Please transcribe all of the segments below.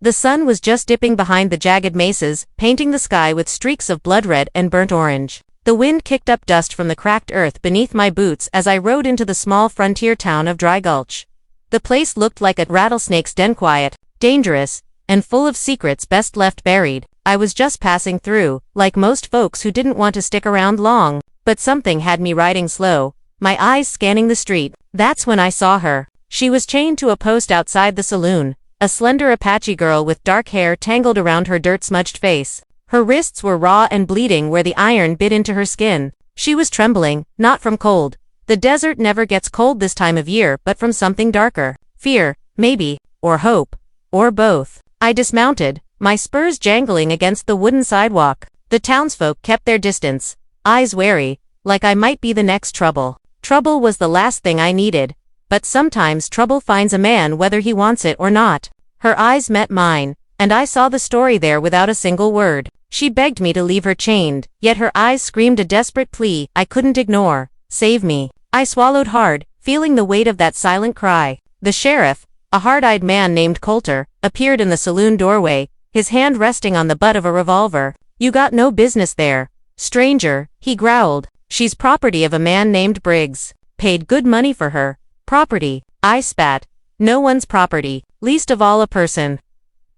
The sun was just dipping behind the jagged mesas, painting the sky with streaks of blood red and burnt orange. The wind kicked up dust from the cracked earth beneath my boots as I rode into the small frontier town of Dry Gulch. The place looked like a rattlesnake's den, quiet, dangerous, and full of secrets best left buried. I was just passing through, like most folks who didn't want to stick around long, but something had me riding slow, my eyes scanning the street. That's when I saw her. She was chained to a post outside the saloon, a slender Apache girl with dark hair tangled around her dirt-smudged face. Her wrists were raw and bleeding where the iron bit into her skin. She was trembling, not from cold. The desert never gets cold this time of year, but from something darker. Fear, maybe, or hope, or both. I dismounted, my spurs jangling against the wooden sidewalk. The townsfolk kept their distance, eyes wary, like I might be the next trouble. Trouble was the last thing I needed, but sometimes trouble finds a man whether he wants it or not. Her eyes met mine, and I saw the story there without a single word. She begged me to leave her chained, yet her eyes screamed a desperate plea I couldn't ignore. Save me. I swallowed hard, feeling the weight of that silent cry. The sheriff, a hard-eyed man named Coulter, appeared in the saloon doorway, his hand resting on the butt of a revolver. You got no business there, stranger, he growled. She's property of a man named Briggs. Paid good money for her. Property, I spat. No one's property, least of all a person.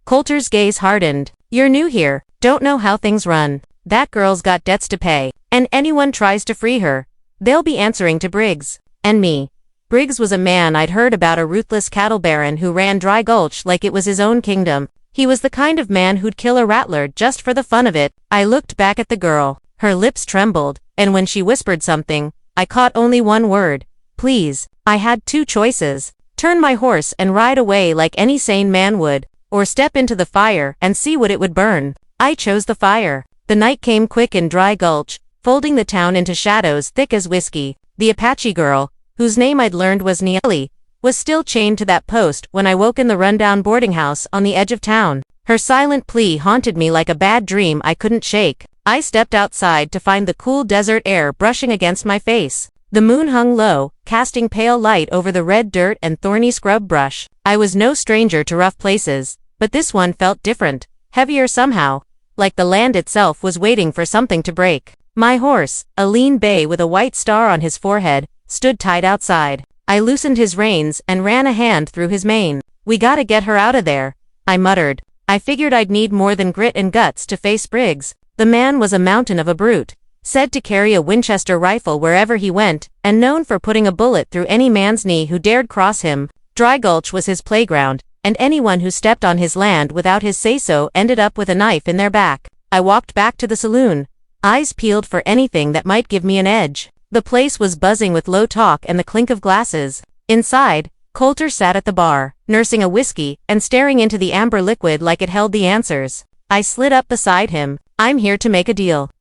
Coulter's gaze hardened. You're new here, don't know how things run. That girl's got debts to pay, and anyone tries to free her, they'll be answering to Briggs. And me. Briggs was a man I'd heard about, a ruthless cattle baron who ran Dry Gulch like it was his own kingdom. He was the kind of man who'd kill a rattler just for the fun of it. I looked back at the girl. Her lips trembled, and when she whispered something, I caught only one word. Please. I had two choices. Turn my horse and ride away like any sane man would, or step into the fire and see what it would burn. I chose the fire. The night came quick in Dry Gulch, folding the town into shadows thick as whiskey. The Apache girl, whose name I'd learned was Neely, was still chained to that post when I woke in the rundown boarding house on the edge of town. Her silent plea haunted me like a bad dream I couldn't shake. I stepped outside to find the cool desert air brushing against my face. The moon hung low, casting pale light over the red dirt and thorny scrub brush. I was no stranger to rough places, but this one felt different, heavier somehow, like the land itself was waiting for something to break. My horse, a lean bay with a white star on his forehead, stood tied outside. I loosened his reins and ran a hand through his mane. We gotta get her out of there, I muttered. I figured I'd need more than grit and guts to face Briggs. The man was a mountain of a brute, said to carry a Winchester rifle wherever he went, and known for putting a bullet through any man's knee who dared cross him. Dry Gulch was his playground, and anyone who stepped on his land without his say-so ended up with a knife in their back. I walked back to the saloon, eyes peeled for anything that might give me an edge. The place was buzzing with low talk and the clink of glasses. Inside, Coulter sat at the bar, nursing a whiskey and staring into the amber liquid like it held the answers. I slid up beside him. I'm here to make a deal.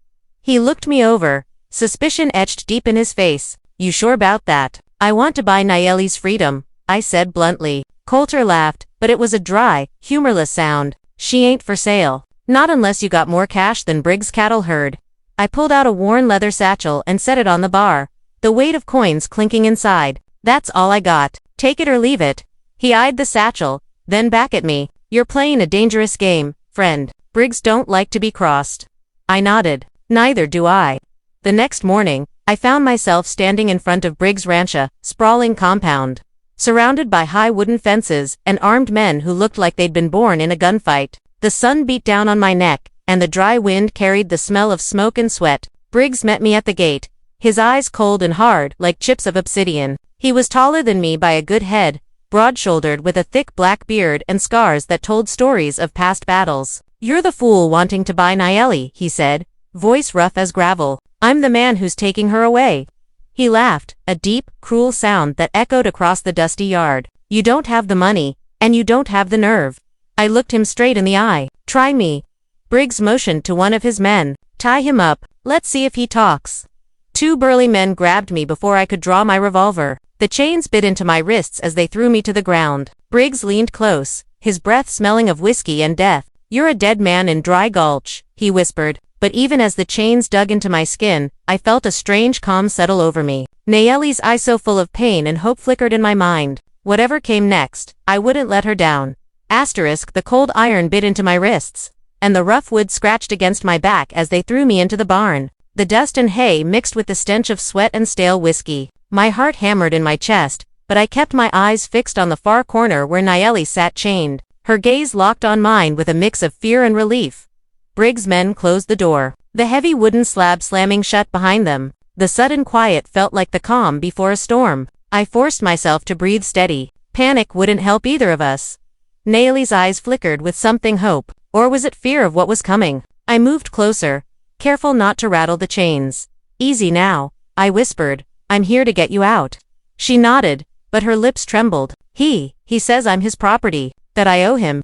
He looked me over, suspicion etched deep in his face. You sure about that? I want to buy Nayeli's freedom, I said bluntly. Coulter laughed, but it was a dry, humorless sound. She ain't for sale. Not unless you got more cash than Briggs' cattle herd. I pulled out a worn leather satchel and set it on the bar, the weight of coins clinking inside. That's all I got. Take it or leave it. He eyed the satchel, then back at me. You're playing a dangerous game, friend. Briggs don't like to be crossed. I nodded. Neither do I. The next morning, I found myself standing in front of Briggs' rancha, sprawling compound, surrounded by high wooden fences and armed men who looked like they'd been born in a gunfight. The sun beat down on my neck, and the dry wind carried the smell of smoke and sweat. Briggs met me at the gate, his eyes cold and hard like chips of obsidian. He was taller than me by a good head, broad-shouldered with a thick black beard and scars that told stories of past battles. You're the fool wanting to buy Nayeli, he said, voice rough as gravel. I'm the man who's taking her away. He laughed, a deep, cruel sound that echoed across the dusty yard. You don't have the money, and you don't have the nerve. I looked him straight in the eye. Try me. Briggs motioned to one of his men. Tie him up, let's see if he talks. Two burly men grabbed me before I could draw my revolver. The chains bit into my wrists as they threw me to the ground. Briggs leaned close, his breath smelling of whiskey and death. You're a dead man in Dry Gulch, he whispered, but even as the chains dug into my skin, I felt a strange calm settle over me. Nayeli's eyes so full of pain and hope flickered in my mind. Whatever came next, I wouldn't let her down. The cold iron bit into my wrists, and the rough wood scratched against my back as they threw me into the barn. The dust and hay mixed with the stench of sweat and stale whiskey. My heart hammered in my chest, but I kept my eyes fixed on the far corner where Nayeli sat chained, her gaze locked on mine with a mix of fear and relief. Briggs' men closed the door, the heavy wooden slab slamming shut behind them. The sudden quiet felt like the calm before a storm. I forced myself to breathe steady. Panic wouldn't help either of us. Nayeli's eyes flickered with something hope, or was it fear of what was coming? I moved closer, careful not to rattle the chains. Easy now, I whispered. I'm here to get you out. She nodded, but her lips trembled. He says I'm his property, that I owe him.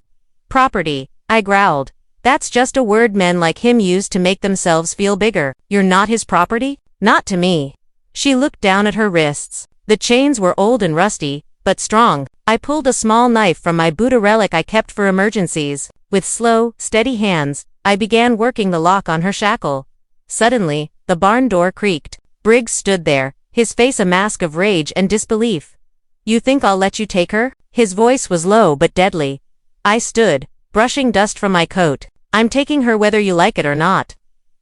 Property, I growled. That's just a word men like him use to make themselves feel bigger. You're not his property? Not to me. She looked down at her wrists. The chains were old and rusty, but strong. I pulled a small knife from my boot, a relic I kept for emergencies. With slow, steady hands, I began working the lock on her shackle. Suddenly, the barn door creaked. Briggs stood there, his face a mask of rage and disbelief. You think I'll let you take her? His voice was low but deadly. I stood, brushing dust from my coat. I'm taking her whether you like it or not.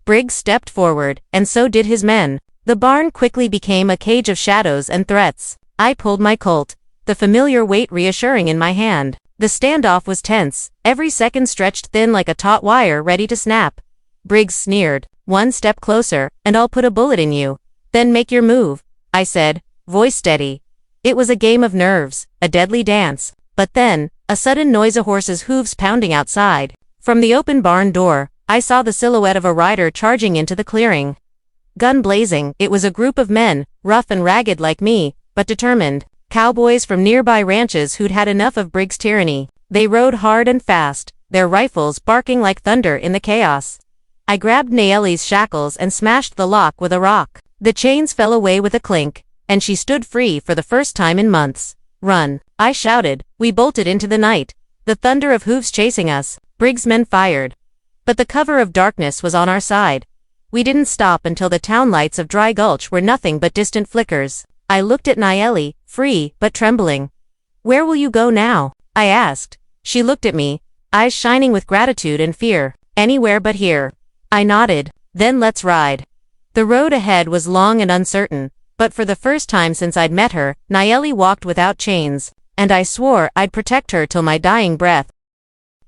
Briggs stepped forward, and so did his men. The barn quickly became a cage of shadows and threats. I pulled my Colt, the familiar weight reassuring in my hand. The standoff was tense, every second stretched thin like a taut wire ready to snap. Briggs sneered. One step closer, and I'll put a bullet in you. Then make your move, I said, voice steady. It was a game of nerves, a deadly dance. But then, a sudden noise, a horse's hooves pounding outside. From the open barn door, I saw the silhouette of a rider charging into the clearing. Gun blazing, it was a group of men, rough and ragged like me, but determined. Cowboys from nearby ranches who'd had enough of Briggs' tyranny. They rode hard and fast, their rifles barking like thunder in the chaos. I grabbed Nayeli's shackles and smashed the lock with a rock. The chains fell away with a clink, and she stood free for the first time in months. Run, I shouted. We bolted into the night, the thunder of hooves chasing us. Briggs' men fired. But the cover of darkness was on our side. We didn't stop until the town lights of Dry Gulch were nothing but distant flickers. I looked at Nayeli, free but trembling. Where will you go now? I asked. She looked at me, eyes shining with gratitude and fear. Anywhere but here. I nodded. Then let's ride. The road ahead was long and uncertain, but for the first time since I'd met her, Nayeli walked without chains, and I swore I'd protect her till my dying breath.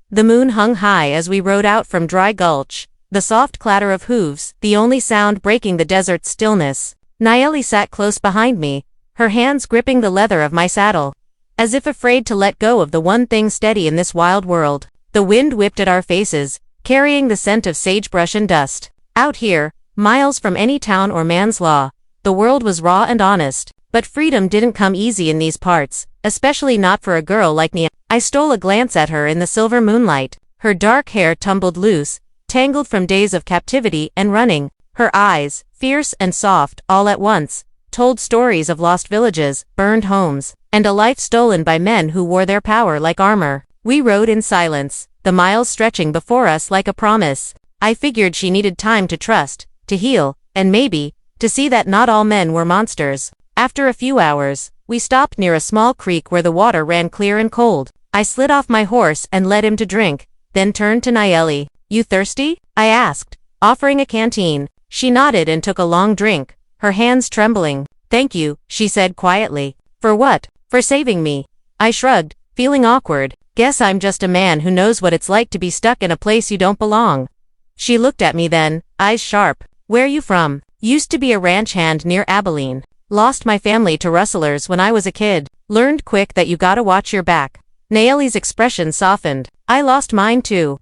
The moon hung high as we rode out from Dry Gulch, the soft clatter of hooves, the only sound breaking the desert's stillness. Nayeli sat close behind me, her hands gripping the leather of my saddle, as if afraid to let go of the one thing steady in this wild world. The wind whipped at our faces, carrying the scent of sagebrush and dust. Out here, miles from any town or man's law, the world was raw and honest, but freedom didn't come easy in these parts, especially not for a girl like me. I stole a glance at her in the silver moonlight. Her dark hair tumbled loose, tangled from days of captivity and running. Her eyes, fierce and soft all at once, told stories of lost villages, burned homes, and a life stolen by men who wore their power like armor. We rode in silence, the miles stretching before us like a promise. I figured she needed time to trust, to heal, and maybe, to see that not all men were monsters. After a few hours, we stopped near a small creek where the water ran clear and cold. I slid off my horse and led him to drink, then turned to Nayeli. You thirsty? I asked, offering a canteen. She nodded and took a long drink, her hands trembling. Thank you, she said quietly. For what? For saving me. I shrugged, feeling awkward. Guess I'm just a man who knows what it's like to be stuck in a place you don't belong. She looked at me then, eyes sharp. Where you from? Used to be a ranch hand near Abilene. Lost my family to rustlers when I was a kid. Learned quick that you gotta watch your back. Nayeli's expression softened. I lost mine too.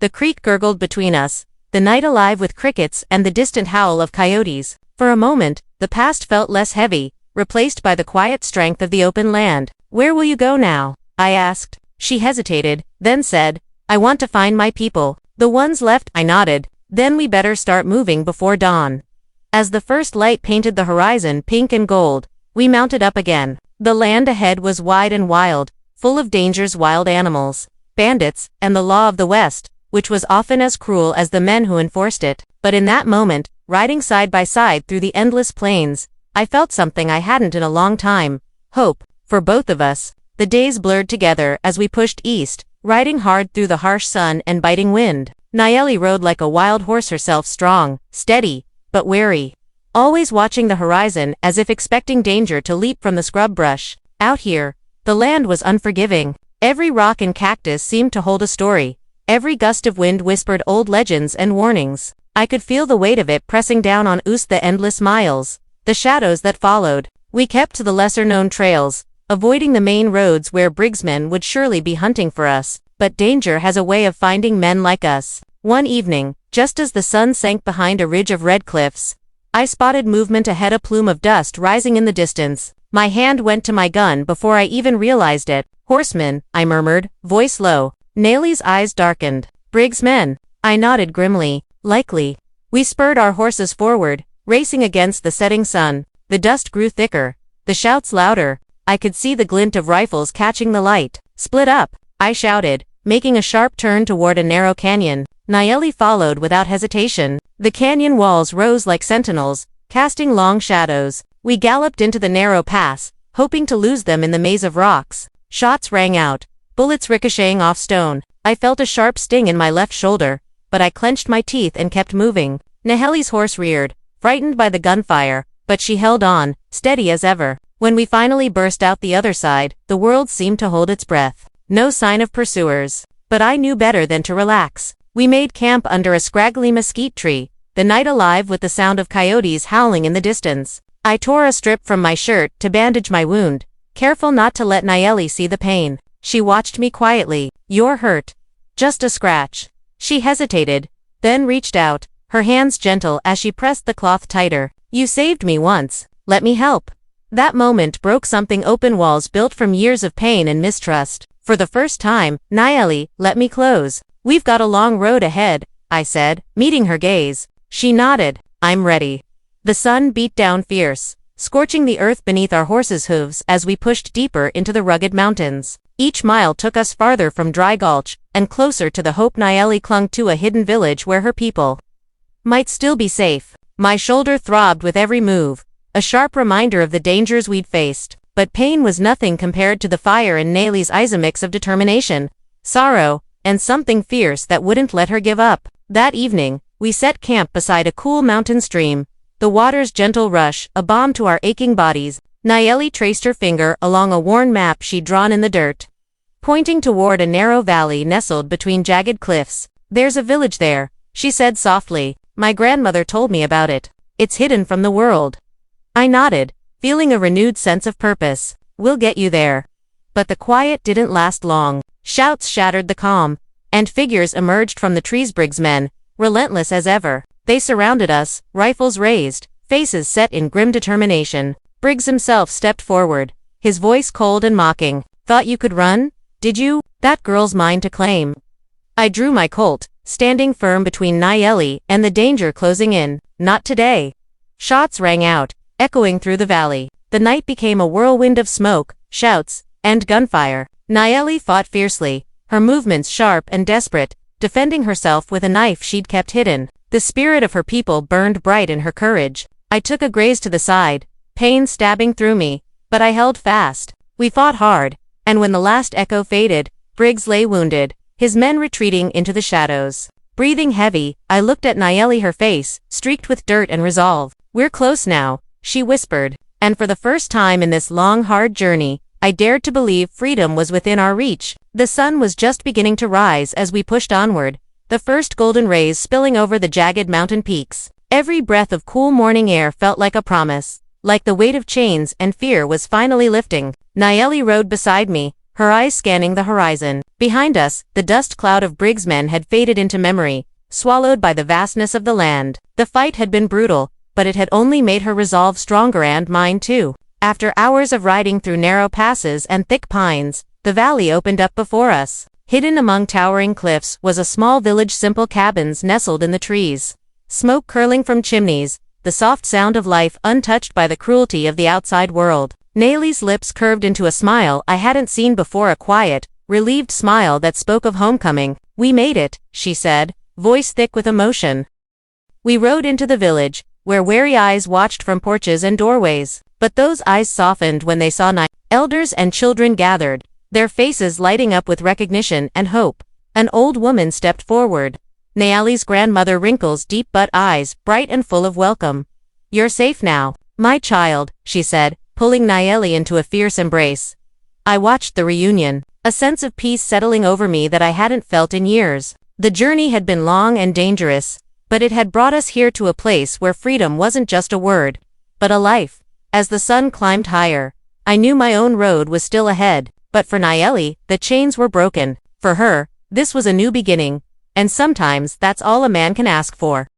The creek gurgled between us, the night alive with crickets and the distant howl of coyotes. For a moment, the past felt less heavy, replaced by the quiet strength of the open land. Where will you go now? I asked. She hesitated, then said, I want to find my people. The ones left. I nodded. Then we better start moving before dawn. As the first light painted the horizon pink and gold, we mounted up again. The land ahead was wide and wild, full of dangers, wild animals, bandits, and the law of the West, which was often as cruel as the men who enforced it. But in that moment, riding side by side through the endless plains, I felt something I hadn't in a long time. Hope, for both of us. The days blurred together as we pushed east, riding hard through the harsh sun and biting wind. Nayeli rode like a wild horse herself, strong, steady, but wary. Always watching the horizon as if expecting danger to leap from the scrub brush. Out here, the land was unforgiving. Every rock and cactus seemed to hold a story. Every gust of wind whispered old legends and warnings. I could feel the weight of it pressing down on us, the endless miles, the shadows that followed. We kept to the lesser-known trails, avoiding the main roads where Briggsmen would surely be hunting for us. But danger has a way of finding men like us. One evening, just as the sun sank behind a ridge of red cliffs, I spotted movement ahead, a plume of dust rising in the distance. My hand went to my gun before I even realized it. Horsemen, I murmured, voice low. Nayeli's eyes darkened. Briggs men. I nodded grimly. Likely. We spurred our horses forward, racing against the setting sun. The dust grew thicker, the shouts louder. I could see the glint of rifles catching the light. Split up, I shouted, making a sharp turn toward a narrow canyon. Nayeli followed without hesitation. The canyon walls rose like sentinels, casting long shadows. We galloped into the narrow pass, hoping to lose them in the maze of rocks. Shots rang out, bullets ricocheting off stone. I felt a sharp sting in my left shoulder, but I clenched my teeth and kept moving. Nayeli's horse reared, frightened by the gunfire, but she held on, steady as ever. When we finally burst out the other side, the world seemed to hold its breath. No sign of pursuers. But I knew better than to relax. We made camp under a scraggly mesquite tree, the night alive with the sound of coyotes howling in the distance. I tore a strip from my shirt to bandage my wound, careful not to let Nayeli see the pain. She watched me quietly. You're hurt. Just a scratch. She hesitated, then reached out, her hands gentle as she pressed the cloth tighter. You saved me once. Let me help. That moment broke something open, walls built from years of pain and mistrust. For the first time, Nayeli, let me close. We've got a long road ahead, I said, meeting her gaze. She nodded. I'm ready. The sun beat down fierce, scorching the earth beneath our horses' hooves as we pushed deeper into the rugged mountains. Each mile took us farther from Dry Gulch and closer to the hope Nayeli clung to, a hidden village where her people might still be safe. My shoulder throbbed with every move, a sharp reminder of the dangers we'd faced. But pain was nothing compared to the fire in Nayeli's eyes, a mix of determination, sorrow, and something fierce that wouldn't let her give up. That evening, we set camp beside a cool mountain stream, the water's gentle rush a balm to our aching bodies. Nayeli traced her finger along a worn map she'd drawn in the dirt, pointing toward a narrow valley nestled between jagged cliffs. There's a village there, she said softly. My grandmother told me about it. It's hidden from the world. I nodded, feeling a renewed sense of purpose. We'll get you there. But the quiet didn't last long. Shouts shattered the calm, and figures emerged from the trees. Briggs men, relentless as ever. They surrounded us, rifles raised, faces set in grim determination. Briggs himself stepped forward, his voice cold and mocking. Thought you could run? Did you? That girl's mine to claim. I drew my Colt, standing firm between Nayeli and the danger closing in. Not today. Shots rang out, echoing through the valley. The night became a whirlwind of smoke, shouts, and gunfire. Nayeli fought fiercely, her movements sharp and desperate, defending herself with a knife she'd kept hidden. The spirit of her people burned bright in her courage. I took a graze to the side, pain stabbing through me, but I held fast. We fought hard, and when the last echo faded, Briggs lay wounded, his men retreating into the shadows. Breathing heavy, I looked at Nayeli, her face streaked with dirt and resolve. We're close now, she whispered, and for the first time in this long, hard journey, I dared to believe freedom was within our reach. The sun was just beginning to rise as we pushed onward, the first golden rays spilling over the jagged mountain peaks. Every breath of cool morning air felt like a promise, like the weight of chains and fear was finally lifting. Nayeli rode beside me, her eyes scanning the horizon. Behind us, the dust cloud of Briggs men had faded into memory, swallowed by the vastness of the land. The fight had been brutal, but it had only made her resolve stronger, and mine too. After hours of riding through narrow passes and thick pines, the valley opened up before us. Hidden among towering cliffs was a small village, simple cabins nestled in the trees. Smoke curling from chimneys, the soft sound of life untouched by the cruelty of the outside world. Nayeli's lips curved into a smile I hadn't seen before, a quiet, relieved smile that spoke of homecoming. We made it, she said, voice thick with emotion. We rode into the village, where wary eyes watched from porches and doorways. But those eyes softened when they saw elders and children gathered, their faces lighting up with recognition and hope. An old woman stepped forward. Nayeli's grandmother, wrinkles deep but eyes bright and full of welcome. "You're safe now, my child," she said, pulling Nayeli into a fierce embrace. I watched the reunion, a sense of peace settling over me that I hadn't felt in years. The journey had been long and dangerous, but it had brought us here to a place where freedom wasn't just a word, but a life. As the sun climbed higher, I knew my own road was still ahead, but for Nayeli, the chains were broken. For her, this was a new beginning, and sometimes that's all a man can ask for.